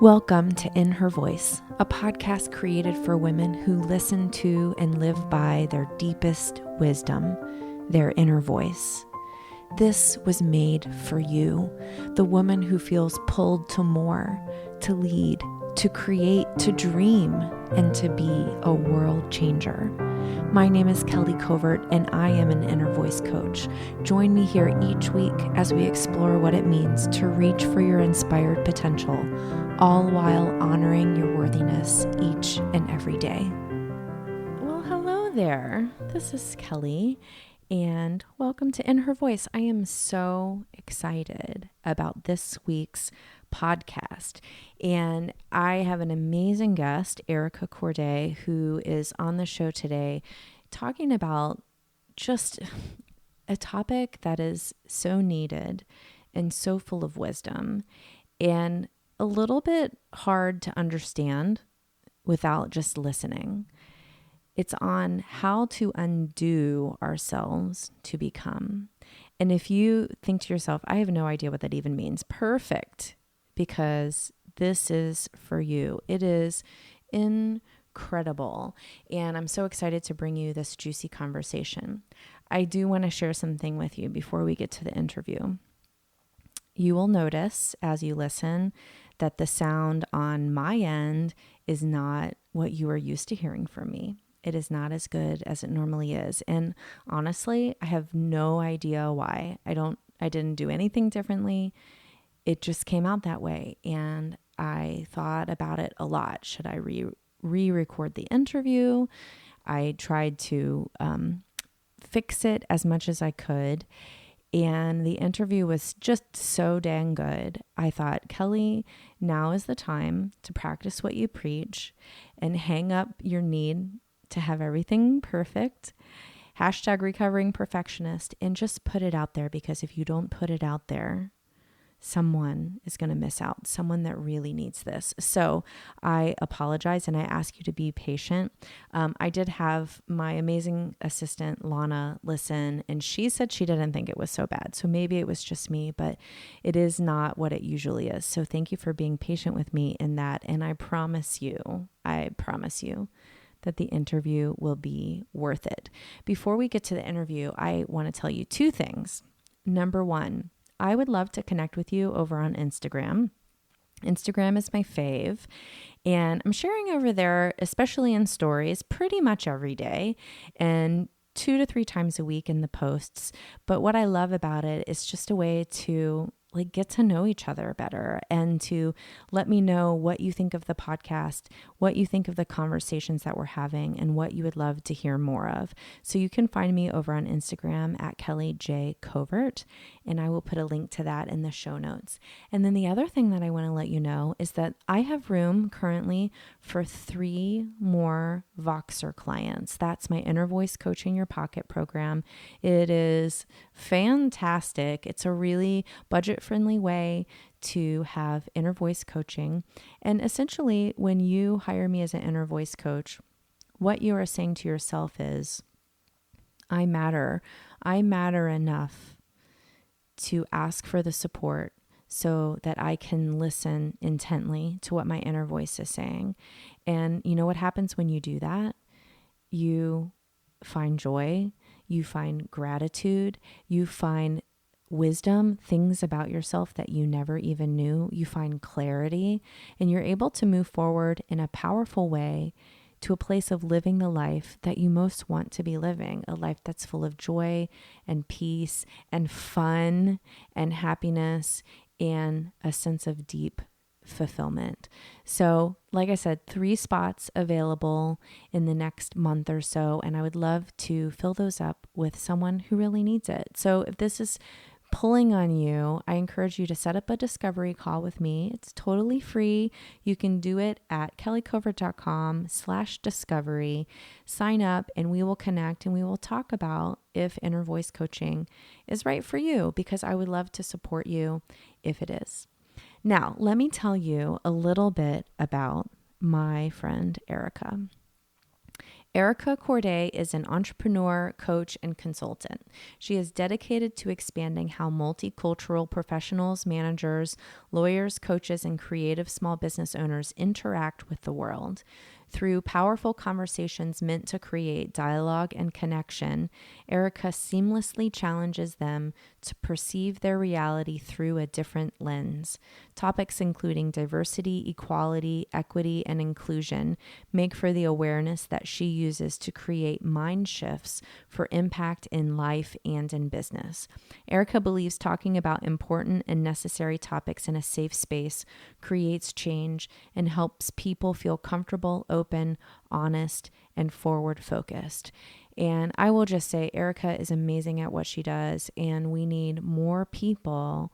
Welcome to In Her Voice, a podcast created for women who listen to and live by their deepest wisdom, their inner voice. This was made for you, the woman who feels pulled to more, to lead, to create, to dream, and to be a world changer. My name is Kelly Covert, and I am an inner voice coach. Join me here each week as we explore what it means to reach for your inspired potential, all while honoring your worthiness each and every day. Well, hello there. This is Kelly, and welcome to In Her Voice. I am so excited about this week's podcast, and I have an amazing guest, Courdae, who is on the show today talking about just a topic that is so needed and so full of wisdom and a little bit hard to understand without just listening. It's on how to undo ourselves to become. And if you think to yourself, I have no idea what that even means, perfect, because this is for you. It is incredible. And I'm so excited to bring you this juicy conversation. I do want to share something with you before we get to the interview. You will notice as you listen that the sound on my end is not what you are used to hearing from me. It is not as good as it normally is. And honestly, I have no idea why. I didn't do anything differently. It just came out that way. And I thought about it a lot. Should I re-record the interview? I tried to fix it as much as I could. And the interview was just so dang good. I thought, Kelly, now is the time to practice what you preach and hang up your need to have everything perfect. Hashtag recovering perfectionist, and just put it out there, because if you don't put it out there, someone is going to miss out, someone that really needs this. So I apologize and I ask you to be patient. I did have my amazing assistant, Lana, listen, and she said she didn't think it was so bad. So maybe it was just me, but it is not what it usually is. So thank you for being patient with me in that. And I promise you that the interview will be worth it. Before we get to the interview, I want to tell you two things. Number one, I would love to connect with you over on Instagram. Instagram is my fave, and I'm sharing over there, especially in stories, pretty much every day and 2 to 3 times a week in the posts. But what I love about it is just a way to get to know each other better and to let me know what you think of the podcast, what you think of the conversations that we're having, and what you would love to hear more of. So you can find me over on Instagram at Kelly J. Covert, and I will put a link to that in the show notes. And then the other thing that I want to let you know is that I have room currently for 3 more Voxer clients. That's my Inner Voice Coaching Your Pocket program. It is fantastic. It's a really budget-friendly way to have inner voice coaching. And essentially, when you hire me as an inner voice coach, what you are saying to yourself is, I matter. I matter enough to ask for the support so that I can listen intently to what my inner voice is saying. And you know what happens when you do that? You find joy, you find gratitude, you find wisdom, things about yourself that you never even knew, you find clarity, and you're able to move forward in a powerful way to a place of living the life that you most want to be living, a life that's full of joy and peace and fun and happiness and a sense of deep fulfillment. So, like I said, 3 spots available in the next month or so, and I would love to fill those up with someone who really needs it. So if this is pulling on you, I encourage you to set up a discovery call with me. It's totally free. You can do it at kellycovert.com/discovery. Sign up and we will connect and we will talk about if inner voice coaching is right for you, because I would love to support you if it is. Now, let me tell you a little bit about my friend Erica. Erica Courdae is an entrepreneur, coach, and consultant. She is dedicated to expanding how multicultural professionals, managers, lawyers, coaches, and creative small business owners interact with the world. Through powerful conversations meant to create dialogue and connection, Erica seamlessly challenges them to perceive their reality through a different lens. Topics including diversity, equality, equity, and inclusion make for the awareness that she uses to create mind shifts for impact in life and in business. Erica believes talking about important and necessary topics in a safe space creates change and helps people feel comfortable, open, honest, and forward focused. And I will just say, Erica is amazing at what she does, and we need more people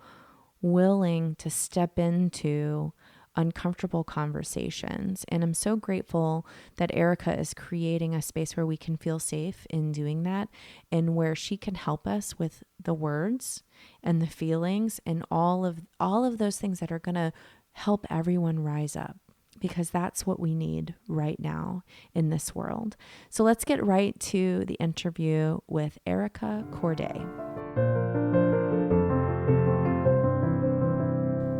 willing to step into uncomfortable conversations. And I'm so grateful that Erica is creating a space where we can feel safe in doing that, and where she can help us with the words and the feelings and all of those things that are going to help everyone rise up, because that's what we need right now in this world. So let's get right to the interview with Erica Courdae.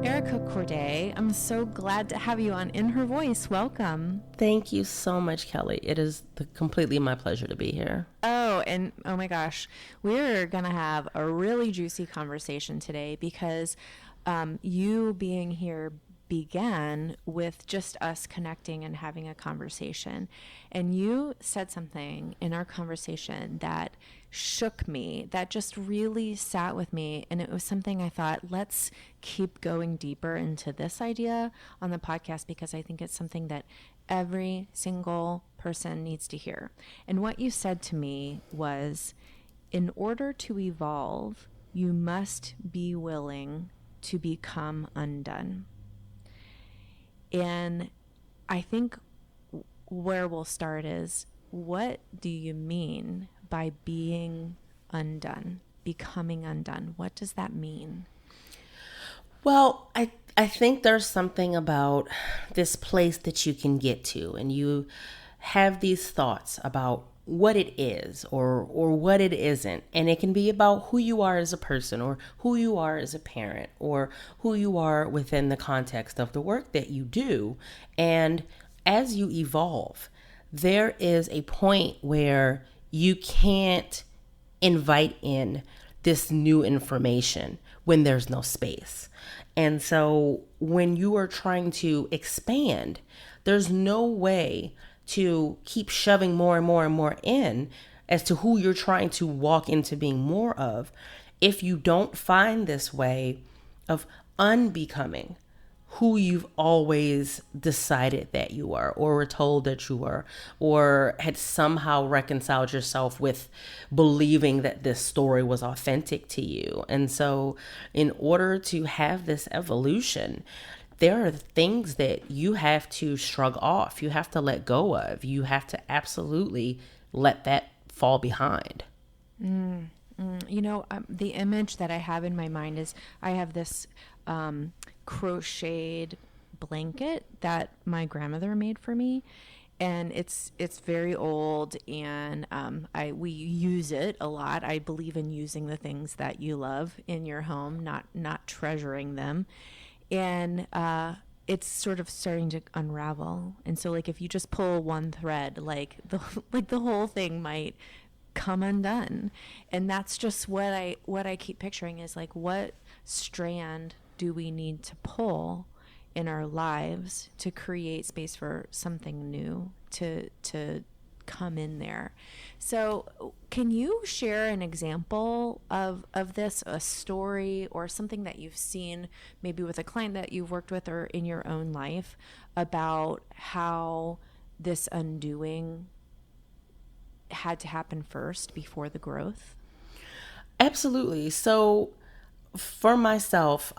Erica Courdae, I'm so glad to have you on In Her Voice. Welcome. Thank you so much, Kelly. It is completely my pleasure to be here. Oh, and oh my gosh, we're going to have a really juicy conversation today, because you being here began with just us connecting and having a conversation. And you said something in our conversation that shook me, that just really sat with me. And it was something I thought, let's keep going deeper into this idea on the podcast, because I think it's something that every single person needs to hear. And what you said to me was, in order to evolve, you must be willing to become undone. And I think where we'll start is, what do you mean by being undone, becoming undone? What does that mean? Well, I think there's something about this place that you can get to, and you have these thoughts about what it is or what it isn't. And it can be about who you are as a person, or who you are as a parent, or who you are within the context of the work that you do. And as you evolve, there is a point where you can't invite in this new information when there's no space. And so when you are trying to expand, there's no way to keep shoving more and more and more in as to who you're trying to walk into being more of, if you don't find this way of unbecoming who you've always decided that you are, or were told that you were, or had somehow reconciled yourself with believing that this story was authentic to you. And so in order to have this evolution, there are things that you have to shrug off. You have to let go of. You have to absolutely let that fall behind. The image that I have in my mind is, I have this crocheted blanket that my grandmother made for me, and it's very old, and we use it a lot. I believe in using the things that you love in your home, not treasuring them. And it's sort of starting to unravel. And so, like, if you just pull one thread, the whole thing might come undone. And that's just what I keep picturing is, like, what strand do we need to pull in our lives to create space for something new to come in there. So can you share an example of this, a story or something that you've seen maybe with a client that you've worked with, or in your own life, about how this undoing had to happen first before the growth? Absolutely. So for myself,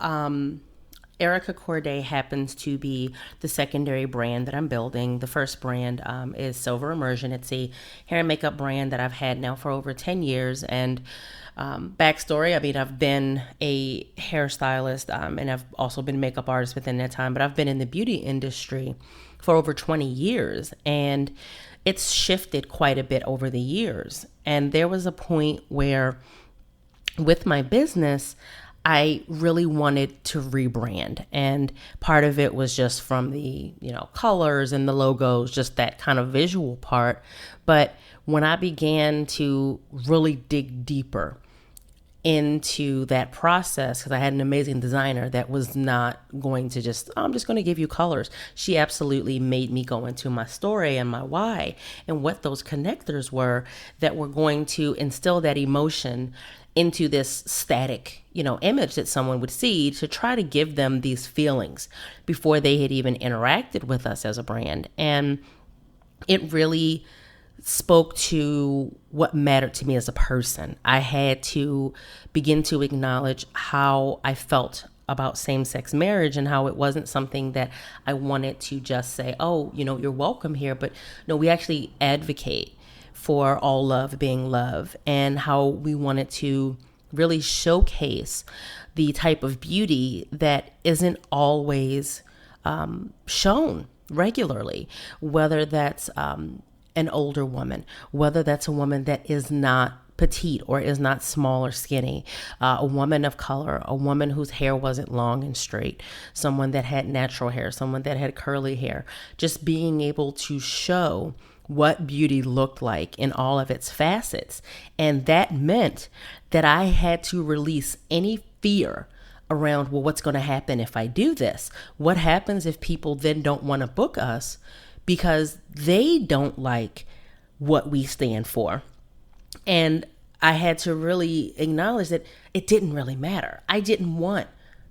Erica Courdae happens to be the secondary brand that I'm building. The first brand is Immersion. It's a hair and makeup brand that I've had now for over 10 years. And Backstory, I mean, I've been a hairstylist and I've also been a makeup artist within that time, but I've been in the beauty industry for over 20 years, and it's shifted quite a bit over the years. And there was a point where with my business, I really wanted to rebrand. And part of it was just from the, colors and the logos, just that kind of visual part. But when I began to really dig deeper into that process, because I had an amazing designer that was not going to just, I'm just going to give you colors. She absolutely made me go into my story and my why and what those connectors were that were going to instill that emotion into this static, image that someone would see, to try to give them these feelings before they had even interacted with us as a brand. And it really spoke to what mattered to me as a person. I had to begin to acknowledge how I felt about same-sex marriage and how it wasn't something that I wanted to just say, oh, you're welcome here. But no, we actually advocate for all love being love, and how we wanted to really showcase the type of beauty that isn't always shown regularly, whether that's an older woman, whether that's a woman that is not petite or is not small or skinny, a woman of color, a woman whose hair wasn't long and straight, someone that had natural hair, someone that had curly hair, just being able to show what beauty looked like in all of its facets. And that meant that I had to release any fear around, well, what's going to happen if I do this? What happens if people then don't want to book us because they don't like what we stand for? And I had to really acknowledge that it didn't really matter. I didn't want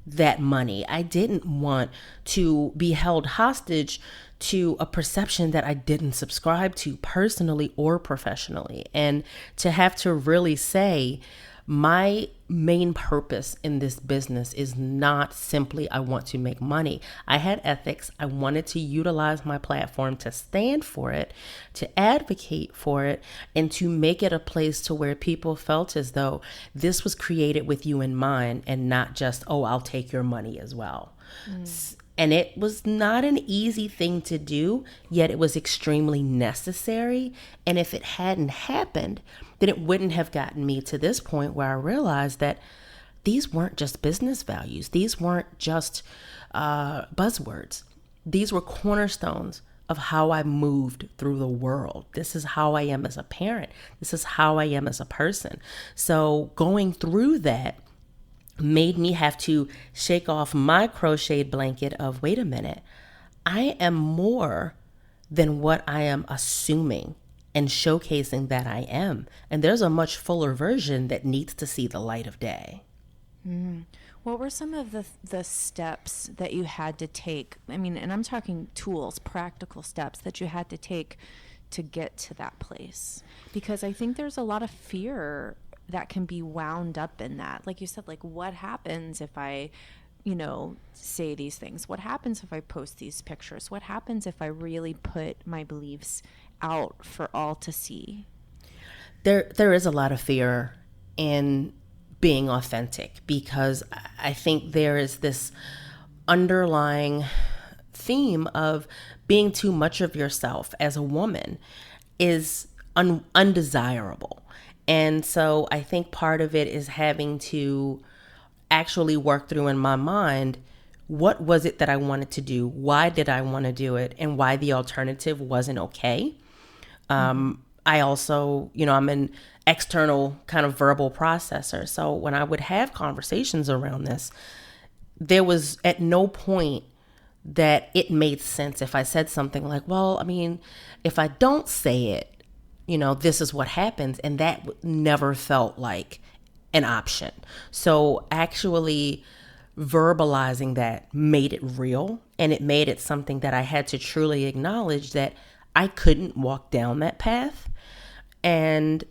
that money. I didn't want to be held hostage to a perception that I didn't subscribe to personally or professionally. And to have to really say, my main purpose in this business is not simply I want to make money. I had ethics. I wanted to utilize my platform to stand for it, to advocate for it, and to make it a place to where people felt as though this was created with you in mind and not just, oh, I'll take your money as well. And it was not an easy thing to do, yet it was extremely necessary. And if it hadn't happened, then it wouldn't have gotten me to this point where I realized that these weren't just business values. These weren't just buzzwords. These were cornerstones of how I moved through the world. This is how I am as a parent. This is how I am as a person. So going through that made me have to shake off my crocheted blanket of, wait a minute, I am more than what I am assuming and showcasing that I am. And there's a much fuller version that needs to see the light of day. What were some of the steps that you had to take? I mean, and I'm talking tools, practical steps that you had to take to get to that place. Because I think there's a lot of fear that can be wound up in that. Like you said, like, what happens if I, say these things? What happens if I post these pictures? What happens if I really put my beliefs out for all to see? There is a lot of fear in being authentic, because I think there is this underlying theme of being too much of yourself as a woman is undesirable. And so I think part of it is having to actually work through in my mind, what was it that I wanted to do? Why did I want to do it? And why the alternative wasn't okay. I also, I'm an external kind of verbal processor. So when I would have conversations around this, there was at no point that it made sense if I said something like, well, I mean, if I don't say it, this is what happens. And that never felt like an option. So actually verbalizing that made it real, and it made it something that I had to truly acknowledge that I couldn't walk down that path. And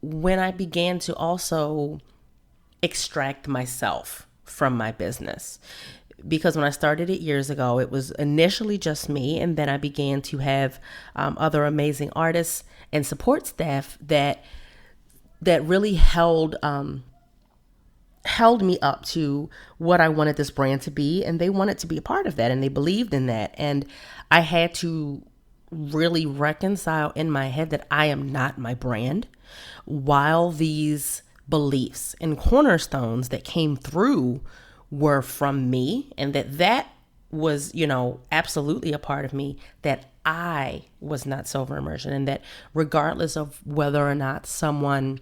when I began to also extract myself from my business, because when I started it years ago, it was initially just me. And then I began to have other amazing artists and support staff that that really held me up to what I wanted this brand to be, and they wanted to be a part of that, and they believed in that. And I had to really reconcile in my head that I am not my brand, while these beliefs and cornerstones that came through were from me, and that was, absolutely a part of me, that I was not Silver Immersion, and that regardless of whether or not someone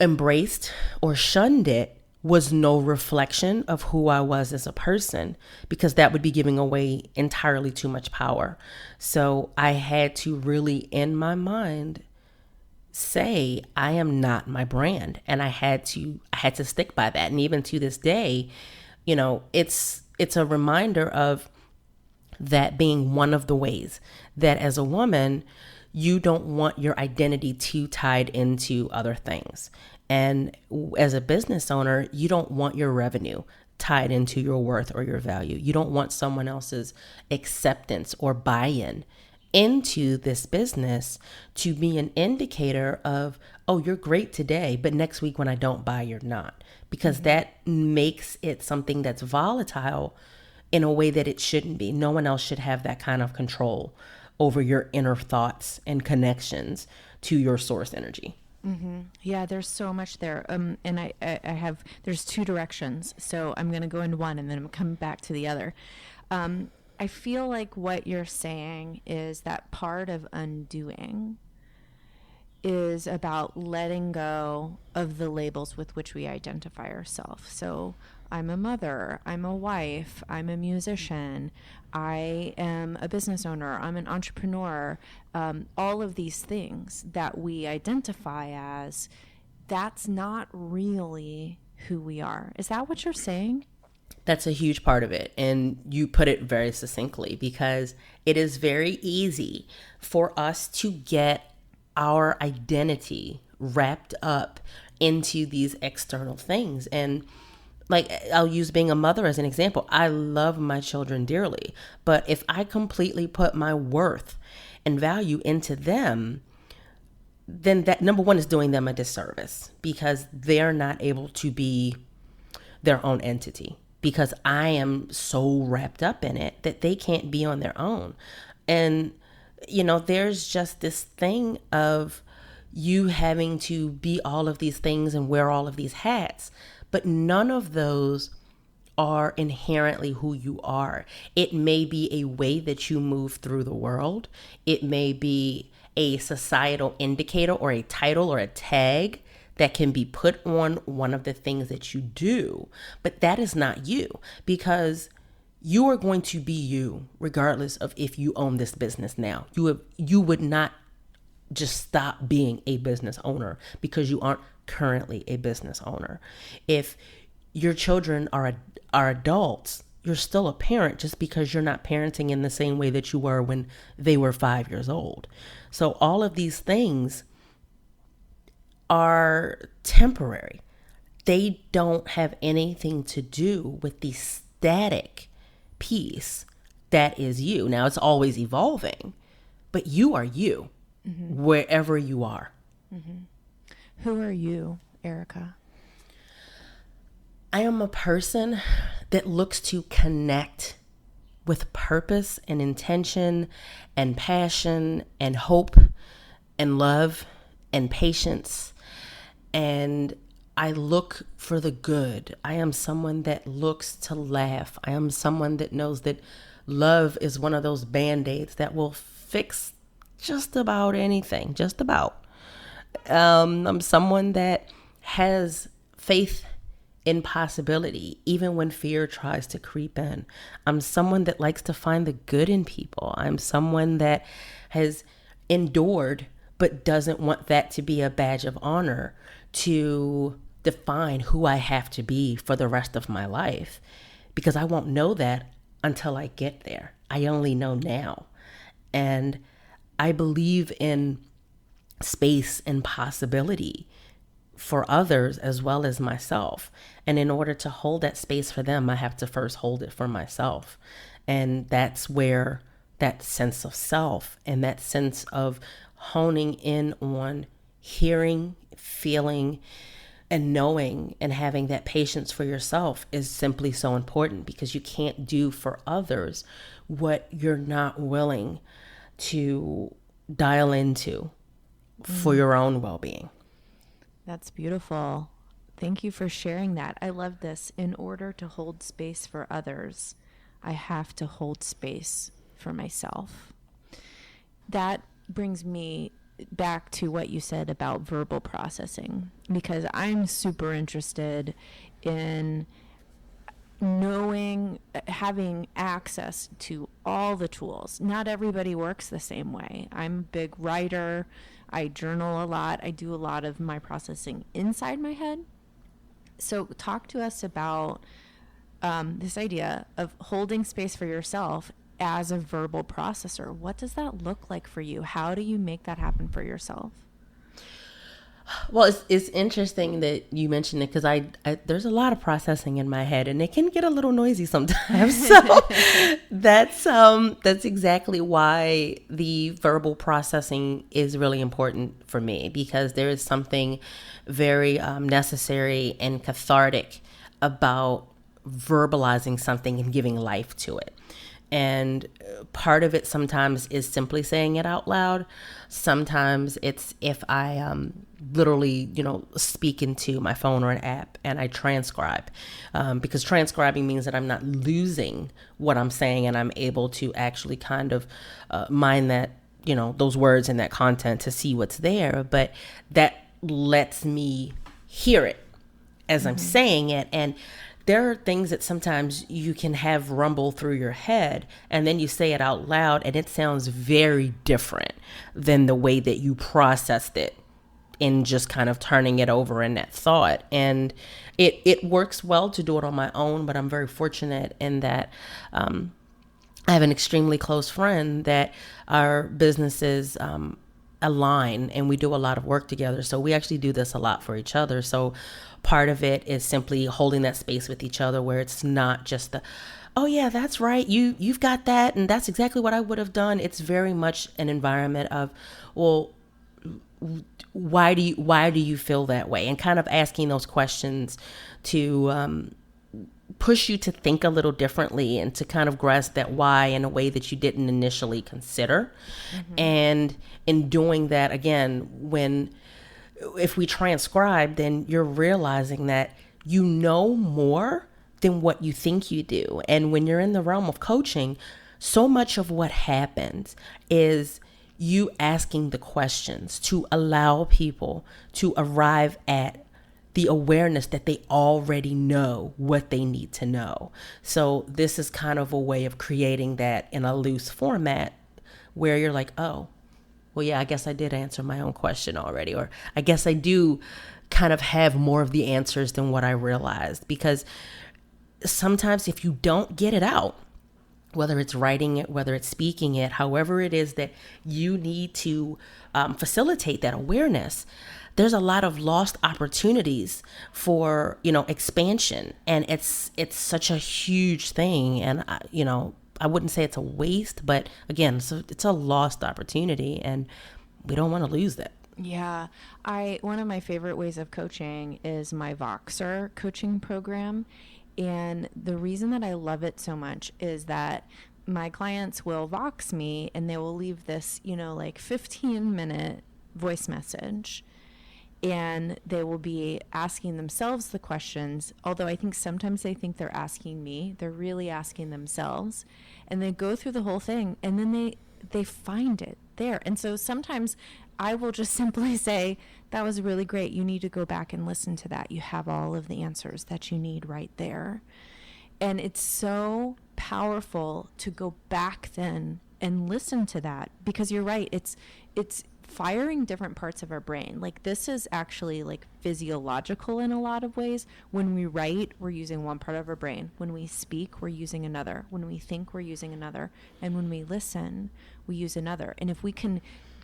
embraced or shunned it, was no reflection of who I was as a person, because that would be giving away entirely too much power. So I had to really, in my mind, say I am not my brand, and I had to stick by that. And even to this day, it's a reminder of that being one of the ways that as a woman, you don't want your identity too tied into other things. And as a business owner, you don't want your revenue tied into your worth or your value. You don't want someone else's acceptance or buy-in into this business to be an indicator of, oh, you're great today, but next week when I don't buy, you're not. Because that makes it something that's volatile in a way that it shouldn't be. No one else should have that kind of control over your inner thoughts and connections to your source energy. Mm-hmm. Yeah, there's so much there. And there's two directions. So I'm going to go into one and then I'm coming back to the other. I feel like what you're saying is that part of undoing is about letting go of the labels with which we identify ourselves. So I'm a mother, I'm a wife, I'm a musician, I am a business owner, I'm an entrepreneur. All of these things that we identify as, that's not really who we are. Is that what you're saying? That's a huge part of it. And you put it very succinctly, because it is very easy for us to get our identity wrapped up into these external things. And like, I'll use being a mother as an example. I love my children dearly, but if I completely put my worth and value into them, then that, number one, is doing them a disservice, because they're not able to be their own entity, because I am so wrapped up in it that they can't be on their own. And, there's just this thing of you having to be all of these things and wear all of these hats, but none of those are inherently who you are. It may be a way that you move through the world. It may be a societal indicator or a title or a tag that can be put on one of the things that you do, but that is not you, because you are going to be you regardless of if you own this business now. You would not just stop being a business owner because you aren't currently a business owner. If your children are adults, you're still a parent just because you're not parenting in the same way that you were when they were 5 years old. So all of these things are temporary. They don't have anything to do with the static piece that is you. Now, it's always evolving, but you are you, wherever you are. Mm-hmm. Who are you, Erica? I am a person that looks to connect with purpose and intention and passion and hope and love and patience. And I look for the good. I am someone that looks to laugh. I am someone that knows that love is one of those band-aids that will fix just about anything, just about. I'm someone that has faith in possibility, even when fear tries to creep in. I'm someone that likes to find the good in people. I'm someone that has endured, but doesn't want that to be a badge of honor to define who I have to be for the rest of my life, because I won't know that until I get there. I only know now. And I believe in space and possibility for others as well as myself. And in order to hold that space for them, I have to first hold it for myself. And that's where that sense of self and that sense of honing in on hearing, feeling and knowing and having that patience for yourself is simply so important, because you can't do for others what you're not willing to dial into for your own well-being. That's beautiful. Thank you for sharing that. I love this. In order to hold space for others, I have to hold space for myself. That brings me back to what you said about verbal processing, because I'm super interested in knowing, having access to all the tools. Not everybody works the same way. I'm a big writer. I journal a lot. I do a lot of my processing inside my head. So talk to us about this idea of holding space for yourself as a verbal processor. What does that look like for you? How do you make that happen for yourself? Well, it's interesting that you mentioned it, because I there's a lot of processing in my head, and it can get a little noisy sometimes. So that's exactly why the verbal processing is really important for me, because there is something very necessary and cathartic about verbalizing something and giving life to it. And part of it sometimes is simply saying it out loud. Sometimes it's if I literally, speak into my phone or an app and I transcribe, because transcribing means that I'm not losing what I'm saying, and I'm able to actually kind of mine that, those words and that content to see what's there. But that lets me hear it as I'm saying it. And there are things that sometimes you can have rumble through your head, and then you say it out loud, and it sounds very different than the way that you processed it in just kind of turning it over in that thought. And it works well to do it on my own, but I'm very fortunate in that I have an extremely close friend that our businesses align, and we do a lot of work together. So we actually do this a lot for each other. So part of it is simply holding that space with each other, where it's not just oh yeah, that's right, you've got that, and that's exactly what I would have done. It's very much an environment of, well, why do you feel that way, and kind of asking those questions to push you to think a little differently and to kind of grasp that why in a way that you didn't initially consider. And in doing that, again, if we transcribe, then you're realizing that you know more than what you think you do. And when you're in the realm of coaching, so much of what happens is you asking the questions to allow people to arrive at the awareness that they already know what they need to know. So this is kind of a way of creating that in a loose format where you're like, oh, well, yeah, I guess I did answer my own question already. Or I guess I do kind of have more of the answers than what I realized. Because sometimes if you don't get it out, whether it's writing it, whether it's speaking it, however it is that you need to facilitate that awareness, there's a lot of lost opportunities for, expansion. And it's such a huge thing. And, I wouldn't say it's a waste, but again, so it's a lost opportunity, and we don't want to lose that. Yeah. One of my favorite ways of coaching is my Voxer coaching program. And the reason that I love it so much is that my clients will Vox me, and they will leave this, 15-minute voice message. And they will be asking themselves the questions, although I think sometimes they think they're asking me. They're really asking themselves. And they go through the whole thing, and then they find it there. And so sometimes I will just simply say, that was really great. You need to go back and listen to that. You have all of the answers that you need right there. And it's so powerful to go back then and listen to that, because you're right. It's firing different parts of our brain. Like, this is actually like physiological in a lot of ways. When we write, we're using one part of our brain. When we speak, we're using another. When we think, we're using another. And when we listen, we use another. And if we can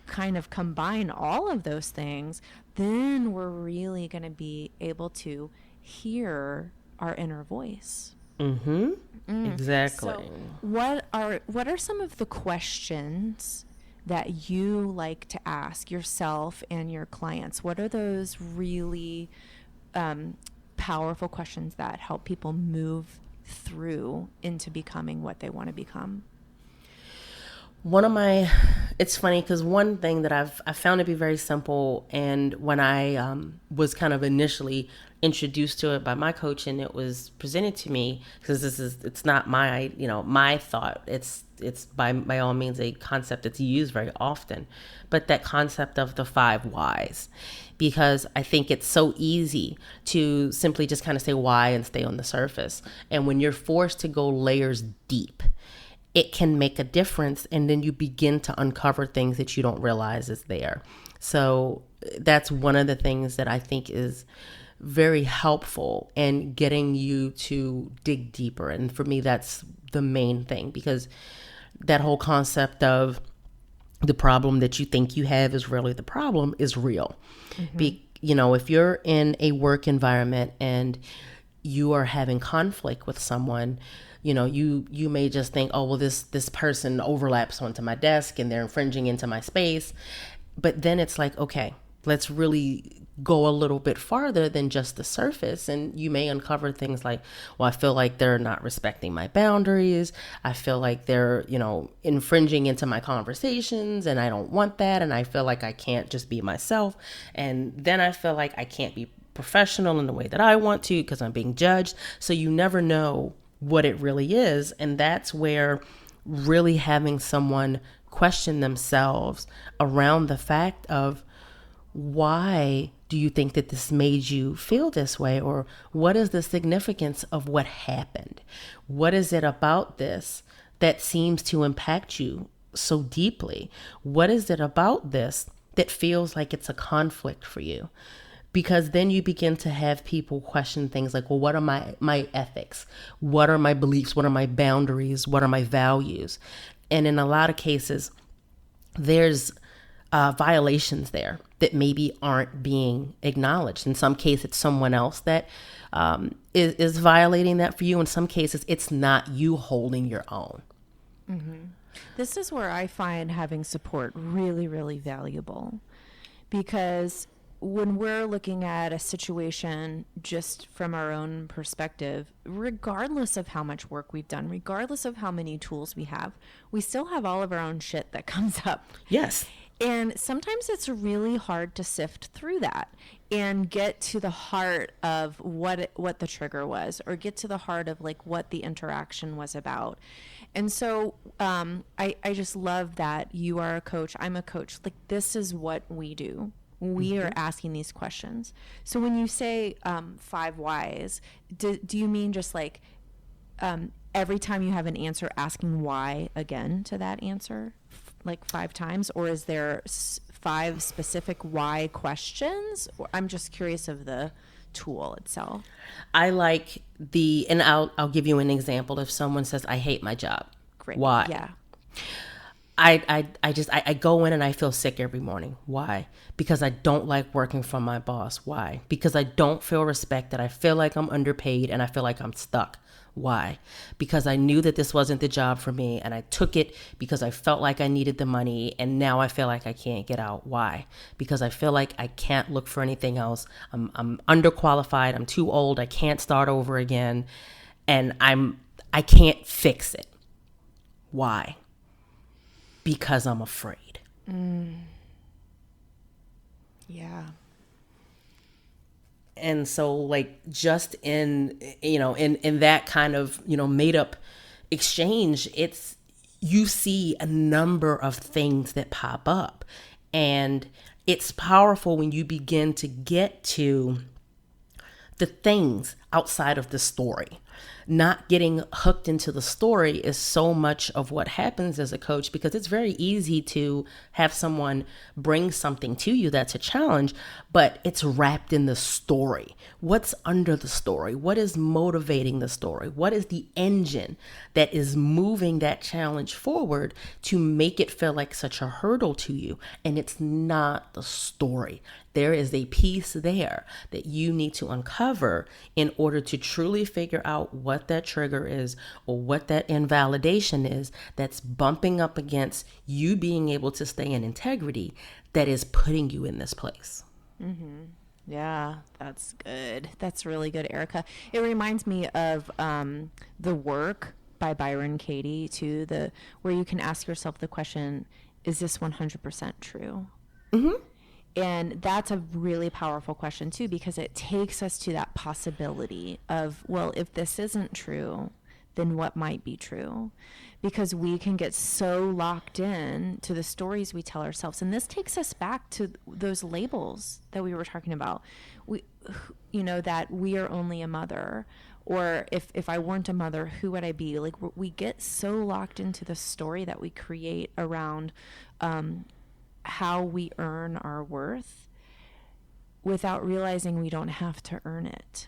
kind of combine all of those things, then we're really going to be able to hear our inner voice. Exactly. So what are some of the questions that you like to ask yourself and your clients? What are those really powerful questions that help people move through into becoming what they want to become? It's funny because one thing that I found to be very simple, and when I was kind of initially introduced to it by my coach, and it was presented to me, because it's not my thought. It's by all means a concept that's used very often, but that concept of the 5 whys, because I think it's so easy to simply just kind of say why and stay on the surface, and when you're forced to go layers deep, it can make a difference, and then you begin to uncover things that you don't realize is there. So that's one of the things that I think is very helpful in getting you to dig deeper. And for me, that's the main thing, because that whole concept of the problem that you think you have is really the problem is real. Mm-hmm. If you're in a work environment and you are having conflict with someone, you may just think, oh, well, this person overlaps onto my desk and they're infringing into my space. But then it's like, okay, let's really go a little bit farther than just the surface. And you may uncover things like, well, I feel like they're not respecting my boundaries. I feel like they're, infringing into my conversations, and I don't want that. And I feel like I can't just be myself. And then I feel like I can't be professional in the way that I want to because I'm being judged. So you never know what it really is. And that's where really having someone question themselves around the fact of, why do you think that this made you feel this way? Or what is the significance of what happened? What is it about this that seems to impact you so deeply? What is it about this that feels like it's a conflict for you? Because then you begin to have people question things like, well, what are my ethics? What are my beliefs? What are my boundaries? What are my values? And in a lot of cases, there's violations there that maybe aren't being acknowledged. In some cases, it's someone else that is violating that for you. In some cases, it's not you holding your own. Mm-hmm. This is where I find having support really, really valuable, because when we're looking at a situation just from our own perspective, regardless of how much work we've done, regardless of how many tools we have, we still have all of our own shit that comes up. Yes. And sometimes it's really hard to sift through that and get to the heart of what the trigger was, or get to the heart of like what the interaction was about. And so I just love that you are a coach. I'm a coach. Like, this is what we do. We are asking these questions. So when you say 5 whys, do you mean just like every time you have an answer, asking why again to that answer, like 5 times? Or is there 5 specific why questions? I'm just curious of the tool itself. I like and I'll give you an example. If someone says, I hate my job. Great. Why? Yeah. I go in and I feel sick every morning. Why? Because I don't like working for my boss. Why? Because I don't feel respected. I feel like I'm underpaid and I feel like I'm stuck. Why? Because I knew that this wasn't the job for me, and I took it because I felt like I needed the money, and now I feel like I can't get out. Why? Because I feel like I can't look for anything else. I'm underqualified. I'm too old. I can't start over again, and I can't fix it. Why? Because I'm afraid. Yeah. And so, like, just in that kind of, made up exchange, you see a number of things that pop up. And it's powerful when you begin to get to the things outside of the story. Not getting hooked into the story is so much of what happens as a coach, because it's very easy to have someone bring something to you that's a challenge, but it's wrapped in the story. What's under the story? What is motivating the story? What is the engine that is moving that challenge forward to make it feel like such a hurdle to you? And it's not the story. there is a piece there that you need to uncover in order to truly figure out what that trigger is or what that invalidation is that's bumping up against you being able to stay in integrity that is putting you in this place. Mm-hmm. Yeah, that's good. That's really good, Erica. It reminds me of The Work by Byron Katie, too, where you can ask yourself the question, is this 100% true? Mm-hmm. And that's a really powerful question, too, because it takes us to that possibility of, well, if this isn't true, then what might be true? Because we can get so locked in to the stories we tell ourselves. And this takes us back to those labels that we were talking about. That we are only a mother, or if I weren't a mother, who would I be? Like, we get so locked into the story that we create around how we earn our worth without realizing we don't have to earn it.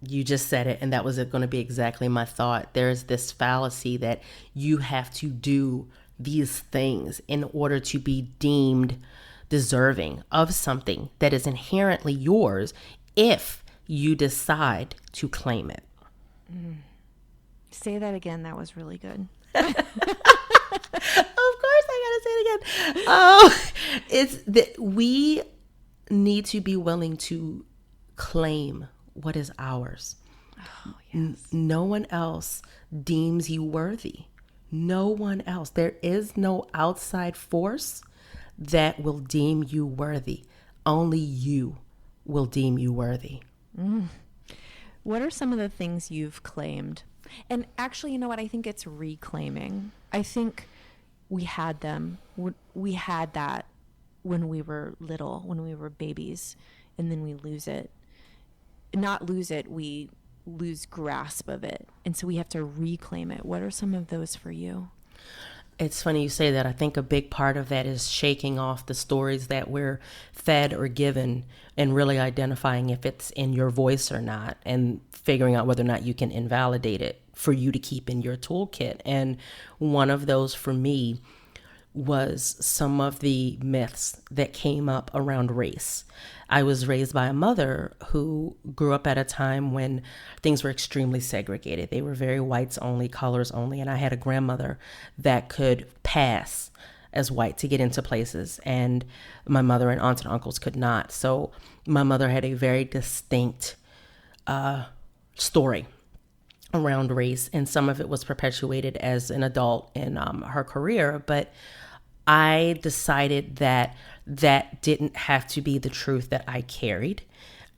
You just said it, and that was going to be exactly my thought. There's this fallacy that you have to do these things in order to be deemed deserving of something that is inherently yours if you decide to claim it. Say that again. That was really good. Of course I gotta say it again. Oh, it's that we need to be willing to claim what is ours. Oh, yes. No one else deems you worthy. No one else. There is no outside force that will deem you worthy. Only you will deem you worthy. What are some of the things you've claimed? And actually, you know what? I think it's reclaiming. I think we had them. We had that when we were little, when we were babies, and then we lose it. Not lose it, we lose grasp of it. And so we have to reclaim it. What are some of those for you? It's funny you say that. I think a big part of that is shaking off the stories that we're fed or given and really identifying if it's in your voice or not, and figuring out whether or not you can invalidate it for you to keep in your toolkit. And one of those for me was some of the myths that came up around race. I was raised by a mother who grew up at a time when things were extremely segregated. They were very whites only, colors only. And I had a grandmother that could pass as white to get into places, and my mother and aunts and uncles could not. So my mother had a very distinct story around race, and some of it was perpetuated as an adult in her career. But I decided that that didn't have to be the truth that I carried.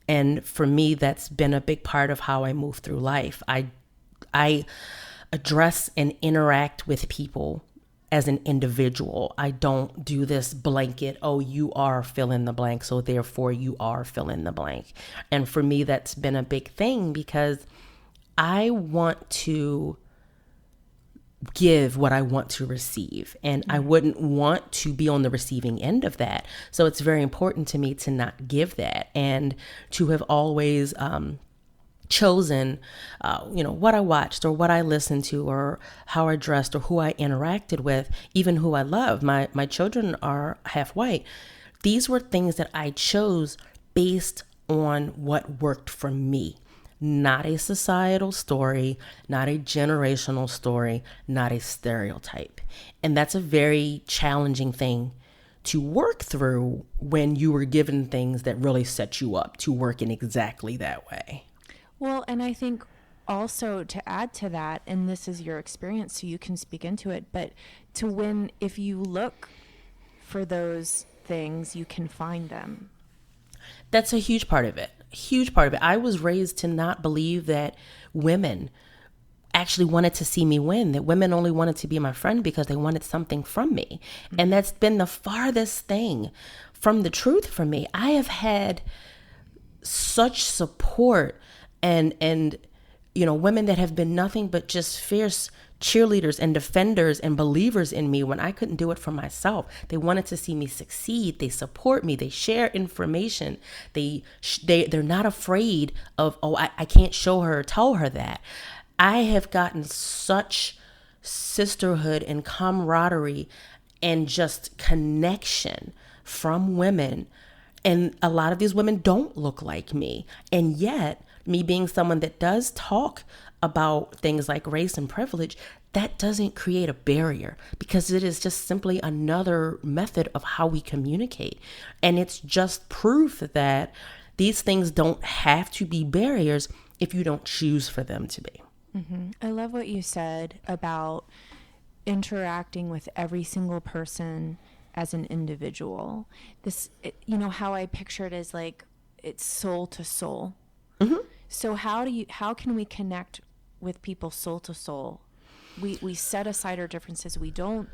And for me, that's been a big part of how I move through life. I address and interact with people as an individual. I don't do this blanket, oh, you are fill in the blank, so therefore you are fill in the blank. And for me, that's been a big thing because I want to give what I want to receive, and I wouldn't want to be on the receiving end of that. So it's very important to me to not give that, and to have always chosen what I watched or what I listened to or how I dressed or who I interacted with, even who I love. My children are half white. These were things that I chose based on what worked for me. Not a societal story, not a generational story, not a stereotype. And that's a very challenging thing to work through when you were given things that really set you up to work in exactly that way. Well, and I think also to add to that, and this is your experience, so you can speak into it, but if you look for those things, you can find them. That's a huge part of it. Huge part of it. I was raised to not believe that women actually wanted to see me win, that women only wanted to be my friend because they wanted something from me. Mm-hmm. And that's been the farthest thing from the truth for me. I have had such support and women that have been nothing but just fierce cheerleaders and defenders and believers in me when I couldn't do it for myself. They wanted to see me succeed. They support me. They share information. They're not afraid of, I can't show her or tell her that. I have gotten such sisterhood and camaraderie and just connection from women And a lot of these women don't look like me. And yet, me being someone that does talk about things like race and privilege, that doesn't create a barrier, because it is just simply another method of how we communicate. And it's just proof that these things don't have to be barriers if you don't choose for them to be. Mm-hmm. I love what you said about interacting with every single person as an individual. How I picture it is like it's soul to soul. Mm-hmm. So how can we connect with people soul to soul? We set aside our differences. We don't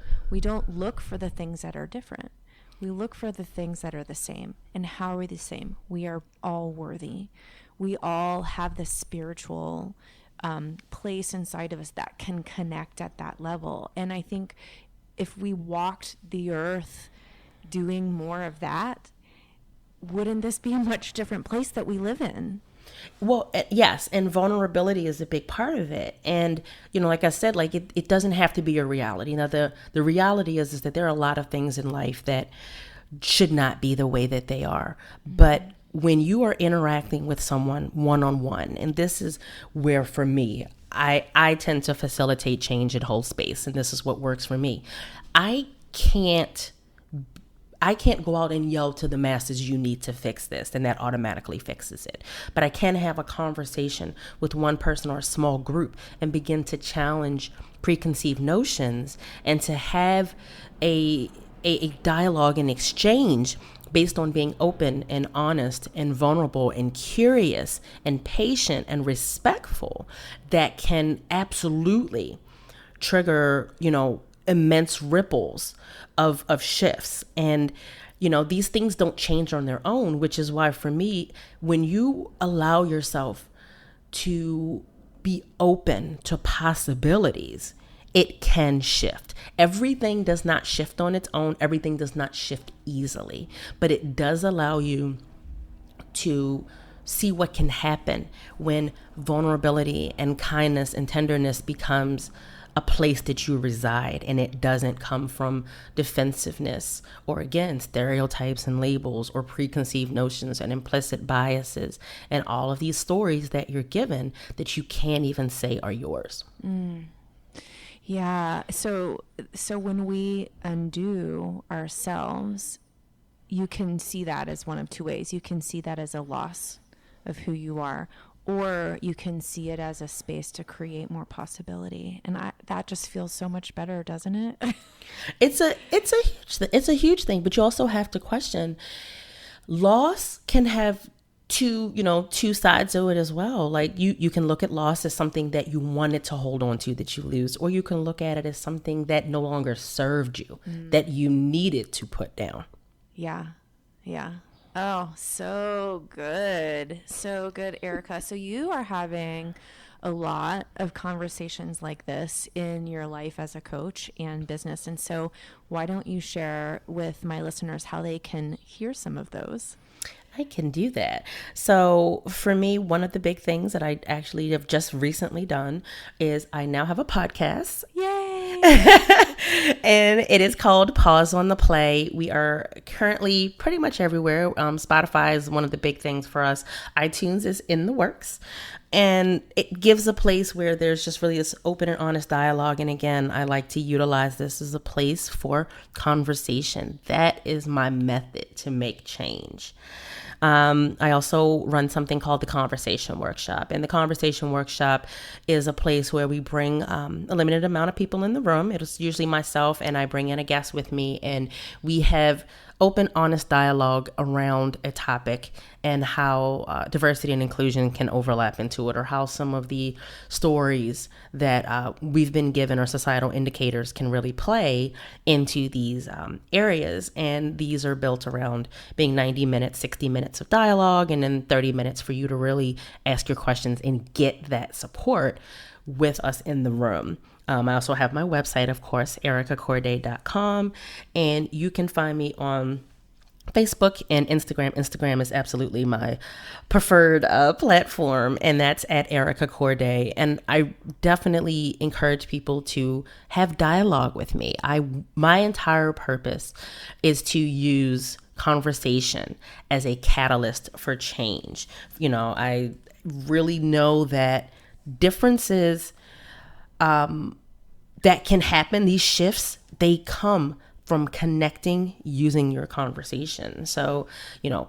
look for the things that are different. We look for the things that are the same. And how are we the same? We are all worthy. We all have this spiritual place inside of us that can connect at that level. And I think if we walked the earth doing more of that, wouldn't this be a much different place that we live in? Well, yes, and vulnerability is a big part of it. And, like I said, like it doesn't have to be a reality. Now, the reality is that there are a lot of things in life that should not be the way that they are. But when you are interacting with someone one-on-one, and this is where, for me, I tend to facilitate change and hold space, and this is what works for me. I can't go out and yell to the masses, you need to fix this, and that automatically fixes it. But I can have a conversation with one person or a small group and begin to challenge preconceived notions and to have a dialogue and exchange based on being open and honest and vulnerable and curious and patient and respectful, that can absolutely trigger, immense ripples of shifts. And, these things don't change on their own, which is why, for me, when you allow yourself to be open to possibilities, it can shift. Everything does not shift on its own. Everything does not shift easily, but it does allow you to see what can happen when vulnerability and kindness and tenderness becomes a place that you reside, and it doesn't come from defensiveness or, again, stereotypes and labels or preconceived notions and implicit biases and all of these stories that you're given that you can't even say are yours. Yeah. So when we undo ourselves, you can see that as one of two ways. You can see that as a loss of who you are, or you can see it as a space to create more possibility. And that just feels so much better, doesn't it? It's a huge thing, but you also have to question, loss can have two sides of it as well. Like you can look at loss as something that you wanted to hold on to that you lose, or you can look at it as something that no longer served you, that you needed to put down. Yeah. Oh, so good. So good, Erica. So you are having a lot of conversations like this in your life as a coach and business. And so why don't you share with my listeners how they can hear some of those? I can do that. So for me, one of the big things that I actually have just recently done is I now have a podcast. Yay! And it is called Pause on the Play. We are currently pretty much everywhere. Spotify is one of the big things for us. iTunes is in the works. And it gives a place where there's just really this open and honest dialogue. And again, I like to utilize this as a place for conversation. That is my method to make change. I also run something called the Conversation Workshop. And the Conversation Workshop is a place where we bring a limited amount of people in the room. It is usually myself, and I bring in a guest with me. And we have open, honest dialogue around a topic and how diversity and inclusion can overlap into it, or how some of the stories that we've been given or societal indicators can really play into these areas. And these are built around being 90 minutes, 60 minutes of dialogue, and then 30 minutes for you to really ask your questions and get that support with us in the room. I also have my website, of course, ericacourdae.com, and you can find me on Facebook and Instagram. Instagram is absolutely my preferred platform, and that's at Erica Courdae. And I definitely encourage people to have dialogue with me. My entire purpose is to use conversation as a catalyst for change. I really know that differences that can happen, these shifts, they come from connecting using your conversation. So,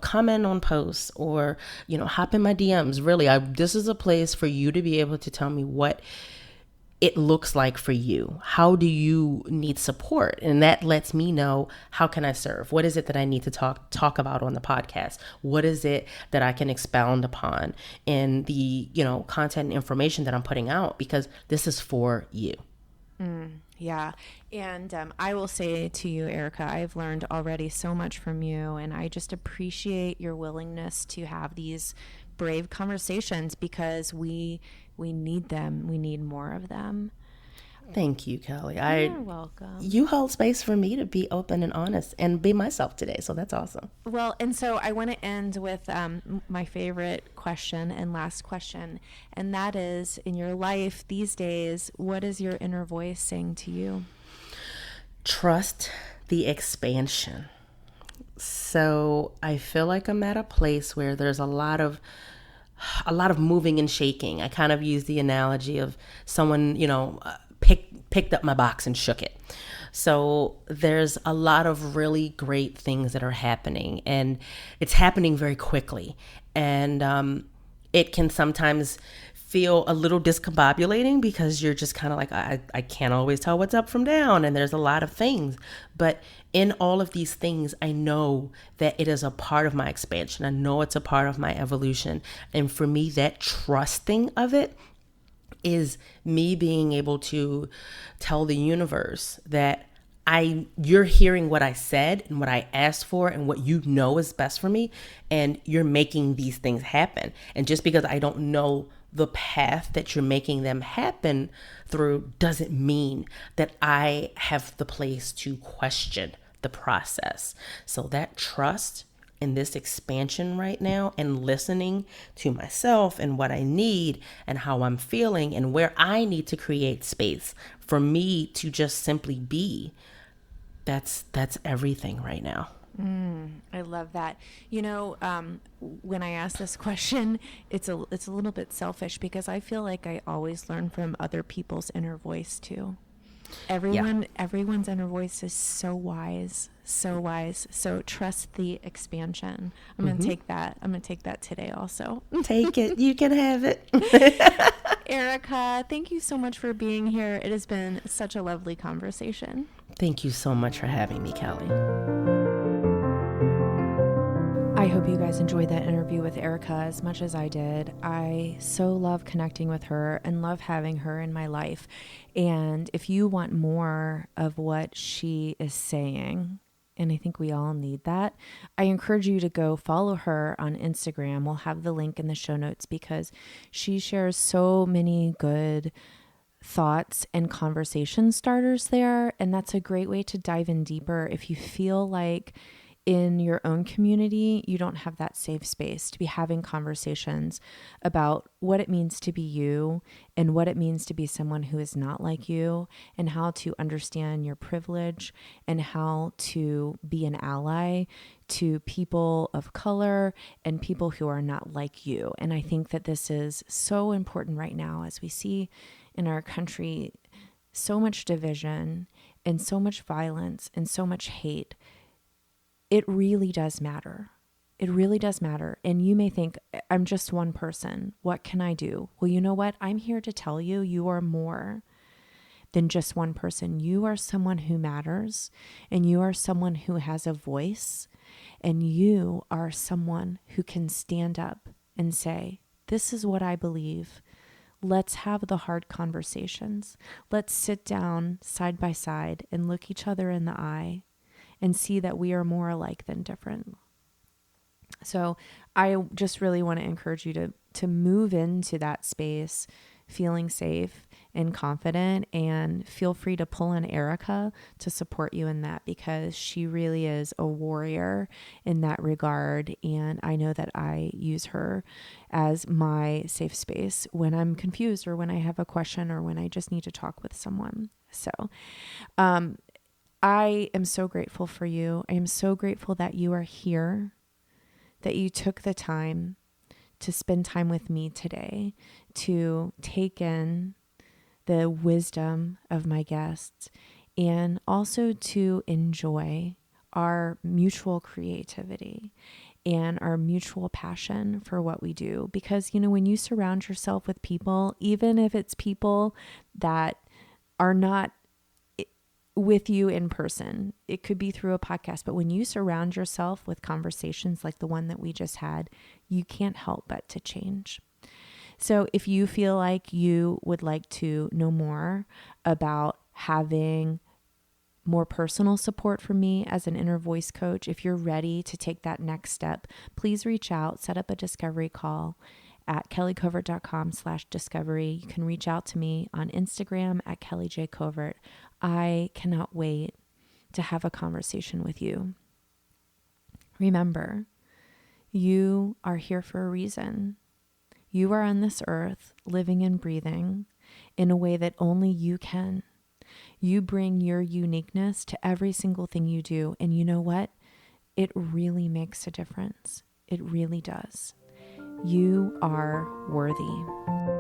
comment on posts or, hop in my DMs. Really, this is a place for you to be able to tell me what it looks like for you. How do you need support? And that lets me know, how can I serve? What is it that I need to talk about on the podcast? What is it that I can expound upon in the, content and information that I'm putting out? Because this is for you. Yeah. And I will say to you, Erica, I've learned already so much from you, and I just appreciate your willingness to have these brave conversations, because we need them. We need more of them. Thank you, Kelly. You're welcome. You hold space for me to be open and honest and be myself today. So that's awesome. Well, and so I want to end with my favorite question and last question. And that is, in your life these days, what is your inner voice saying to you? Trust the expansion. So I feel like I'm at a place where there's a lot of moving and shaking. I kind of use the analogy of someone, picked up my box and shook it. So there's a lot of really great things that are happening, and it's happening very quickly. And it can sometimes feel a little discombobulating, because you're just kind of like, I can't always tell what's up from down, and there's a lot of things. But in all of these things, I know that it is a part of my expansion. I know it's a part of my evolution. And for me, that trusting of it is me being able to tell the universe that you're hearing what I said and what I asked for and what you know is best for me, and you're making these things happen. And just because I don't know the path that you're making them happen through doesn't mean that I have the place to question the process. So that trust in this expansion right now, and listening to myself and what I need and how I'm feeling and where I need to create space for me to just simply be, that's everything right now. I love that. When I ask this question, it's a little bit selfish, because I feel like I always learn from other people's inner voice too. Everyone's inner voice is so wise, so wise. So trust the expansion. I'm going to take that. I'm going to take that today also. Take it. You can have it. Erica, thank you so much for being here. It has been such a lovely conversation. Thank you so much for having me, Kelly. I hope you guys enjoyed that interview with Erica as much as I did. I so love connecting with her and love having her in my life. And if you want more of what she is saying, and I think we all need that, I encourage you to go follow her on Instagram. We'll have the link in the show notes, because she shares so many good thoughts and conversation starters there. And that's a great way to dive in deeper if you feel like in your own community, you don't have that safe space to be having conversations about what it means to be you and what it means to be someone who is not like you, and how to understand your privilege and how to be an ally to people of color and people who are not like you. And I think that this is so important right now, as we see in our country so much division and so much violence and so much hate. It really does matter. It really does matter. And you may think, I'm just one person. What can I do? Well, you know what? I'm here to tell you, you are more than just one person. You are someone who matters, and you are someone who has a voice, and you are someone who can stand up and say, this is what I believe. Let's have the hard conversations. Let's sit down side by side and look each other in the eye and see that we are more alike than different. So I just really want to encourage you to move into that space feeling safe and confident, and feel free to pull in Erica to support you in that, because she really is a warrior in that regard. And I know that I use her as my safe space when I'm confused, or when I have a question, or when I just need to talk with someone. So, I am so grateful for you. I am so grateful that you are here, that you took the time to spend time with me today, to take in the wisdom of my guests, and also to enjoy our mutual creativity and our mutual passion for what we do. Because, when you surround yourself with people, even if it's people that are not with you in person, it could be through a podcast, but when you surround yourself with conversations like the one that we just had, you can't help but to change. So if you feel like you would like to know more about having more personal support from me as an inner voice coach, if you're ready to take that next step, please reach out, set up a discovery call at kellycovert.com/discovery. You can reach out to me on Instagram at kellyjcovert. I cannot wait to have a conversation with you. Remember, you are here for a reason. You are on this earth, living and breathing in a way that only you can. You bring your uniqueness to every single thing you do. And you know what? It really makes a difference. It really does. You are worthy.